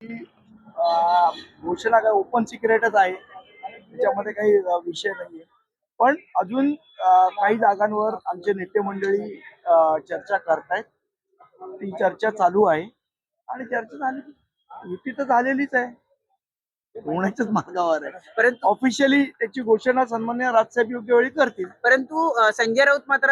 की घोषणा काय ओपन सिक्रेटच आहे. त्याच्यामध्ये काही विषय नाहीये. पण अजून काही जागांवर आमचे नेते मंडळी चर्चा करतायत. ती चर्चा चालू आहे आणि चर्चा झाली युती तर झालेलीच आहे. होण्याच्याच मार्गावर आहे. परंतु ऑफिशियली त्याची घोषणा सन्माननीय राजसाहेब योग्य वेळी करतील. परंतु संजय राऊत मात्र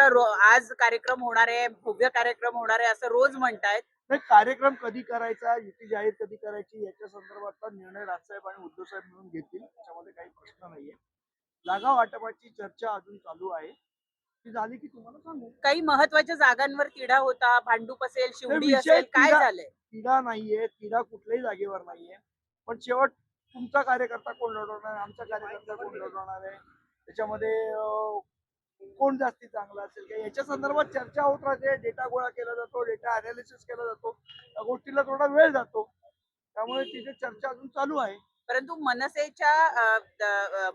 आज कार्यक्रम होणार आहे, भव्य कार्यक्रम होणार आहे असं रोज म्हणतायत. नाही, कार्यक्रम कधी करायचा, युती जाहीर कधी करायची याच्या संदर्भातला निर्णय राजसाहेब आणि उद्धव साहेब मिळून घेतील. त्याच्यामध्ये काही प्रश्न नाहीये. जागा वाटपाची चर्चा अजून चालू आहे. ती झाली की तुम्हाला सांगू. काही महत्वाच्या जागांवर तिढा होता, भांडूप असेल, नाही, शिवडी विषय असेल, काय तिढा झालंय? तिढा नाहीये. तिढा कुठल्याही जागेवर नाहीये. पण शेवट तुमचा कार्यकर्ता कोण लढवणार आहे, आमचा कार्यकर्ता कोण लढवणार आहे, त्याच्यामध्ये कोण जास्ती चांगला असेल का याच्या संदर्भात चर्चा होत राहते. डेटा गोळा केला जातो, डेटा अनालिसिस केला जातो. त्या गोष्टीला थोडा वेळ जातो. त्यामुळे तिथे चर्चा अजून चालू आहे. परंतु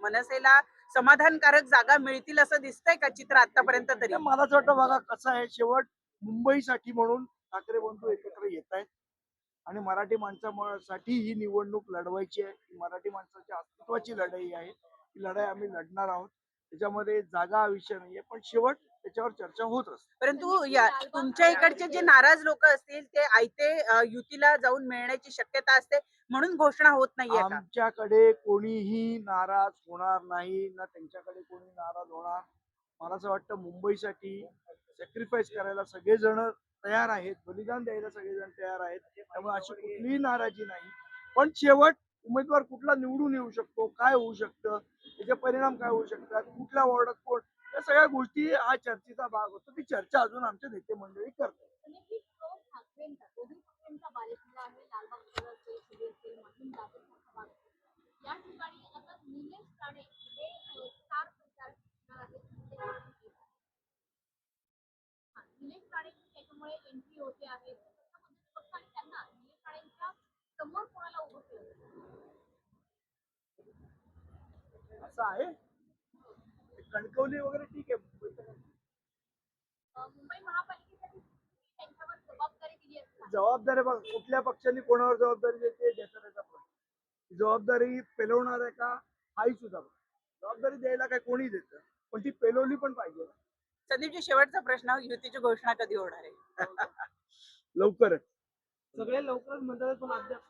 मनसेला समाधानकारक जागा मिळतील असं दिसतंय का चित्र आतापर्यंत तरी? तर मला असं वाटतं बघा कसं आहे, शेवट मुंबईसाठी म्हणून ठाकरे बंधू एकत्र येत आहेत आणि मराठी माणसासाठी ही निवडणूक लढवायची आहे. ही मराठी माणसाच्या अस्तित्वाची लढाई आहे. ही लढाई आम्ही लढणार आहोत. त्याच्यामध्ये जागा हा विषय नाहीये, पण शेवट त्याच्यावर चर्चा होत असते. परंतु तुमच्या इकडचे जे नाराज लोक असतील ते आयते युतीला जाऊन मिळण्याची शक्यता असते म्हणून घोषणा होत नाहीये का? आमच्याकडे कोणीही नाराज होणार नाही, ना त्यांच्याकडे कोणी नाराज होणार. मला असं वाटतं मुंबईसाठी सॅक्रिफाईस करायला सगळेजण तयार आहेत, बलिदान द्यायला सगळेजण तयार आहेत. त्यामुळे अशी कुठलीही नाराजी नाही. पण शेवट उमेदवार कुठला निवडून येऊ शकतो, काय होऊ शकतं, त्याचे परिणाम काय होऊ शकतात, कुठल्या वॉर्डात कोण, या सगळ्या गोष्टी हा चर्चेचा भाग होतो. ती चर्चा अजून आमचे नेते मंडळी करतात. या ठिकाणी आता निलेश राणे हे स्टार प्रचारक असणार आहेत. निलेश राणे त्याच्यामुळे एंट्री होते आहे. पक्षाने त्यांना निलेश राणेंच्या समोर कोणाला उभं केलं? असं आहे. कणकवली वगैरे ठीक आहे. मुंबई महापालिकेसाठी त्यांच्यावर जबाबदारी दिली असणार. जबाबदारी बघ, कुठल्या पक्षाने कोणावर जबाबदारी देते त्याचा त्याचा प्रश्न. जबाबदारी पेलवणार आहे का हाही सुद्धा प्रश्न. जबाबदारी द्यायला काय कोणी देतं, पण ती पेलवली पण पाहिजे. संदीपजी शेवटचा प्रश्न, युतीची घोषणा कधी होणार आहे? लवकरच. सगळे लवकरच म्हणतात पण अद्याप